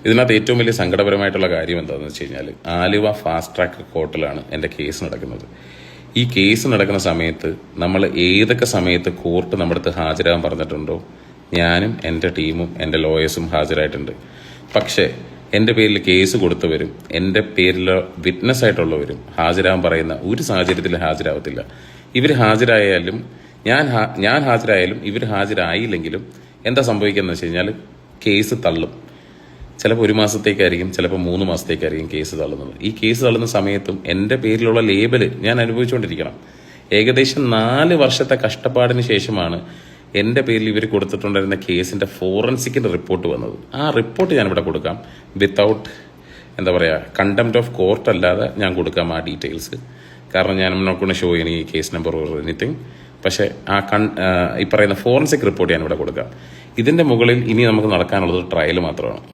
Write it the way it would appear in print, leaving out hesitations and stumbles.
ഇതിനകത്ത് ഏറ്റവും വലിയ സങ്കടപരമായിട്ടുള്ള കാര്യം എന്താണെന്ന് വെച്ച് കഴിഞ്ഞാൽ ആലുവ ഫാസ്റ്റ് ട്രാക്ക് കോർട്ടിലാണ് എൻ്റെ കേസ് നടക്കുന്നത്. ഈ കേസ് നടക്കുന്ന സമയത്ത് നമ്മൾ ഏതൊക്കെ സമയത്ത് കോർട്ട് നമ്മുടെ അടുത്ത് ഹാജരാകാൻ പറഞ്ഞിട്ടുണ്ടോ ഞാനും എൻ്റെ ടീമും എൻ്റെ ലോയേഴ്സും ഹാജരായിട്ടുണ്ട്. പക്ഷേ എൻ്റെ പേരിൽ കേസ് കൊടുത്തവരും എൻ്റെ പേരിൽ വിറ്റ്നസ് ആയിട്ടുള്ളവരും ഹാജരാകാൻ പറയുന്ന ഒരു സാഹചര്യത്തിൽ ഹാജരാകത്തില്ല. ഇവർ ഹാജരായാലും ഞാൻ ഹാജരായാലും ഇവർ ഹാജരായില്ലെങ്കിലും എന്താ സംഭവിക്കുകയെന്ന് വെച്ച് കഴിഞ്ഞാൽ കേസ് തള്ളും. ചിലപ്പോൾ 1 മാസത്തേക്കായിരിക്കും, ചിലപ്പോൾ 3 മാസത്തേക്കായിരിക്കും കേസ് തള്ളുന്നത്. ഈ കേസ് തള്ളുന്ന സമയത്തും എൻ്റെ പേരിലുള്ള ലേബല് ഞാൻ അനുഭവിച്ചുകൊണ്ടിരിക്കണം. ഏകദേശം 4 വർഷത്തെ കഷ്ടപ്പാടിന് ശേഷമാണ് എൻ്റെ പേരിൽ ഇവർ കൊടുത്തിട്ടുണ്ടായിരുന്ന കേസിൻ്റെ ഫോറൻസിക്കിൻ്റെ റിപ്പോർട്ട് വന്നത്. ആ റിപ്പോർട്ട് ഞാനിവിടെ കൊടുക്കാം. വിത്തൗട്ട് കണ്ടംപ്റ്റ് ഓഫ് കോർട്ട് അല്ലാതെ ഞാൻ കൊടുക്കാം ആ ഡീറ്റെയിൽസ്. കാരണം ഞാൻ not gonna show any case number or anything. പക്ഷേ ഈ പറയുന്ന ഫോറൻസിക് റിപ്പോർട്ട് ഞാനിവിടെ കൊടുക്കാം. ഇതിൻ്റെ മുകളിൽ ഇനി നമുക്ക് നടക്കാനുള്ളത് ട്രയൽ മാത്രമാണ്.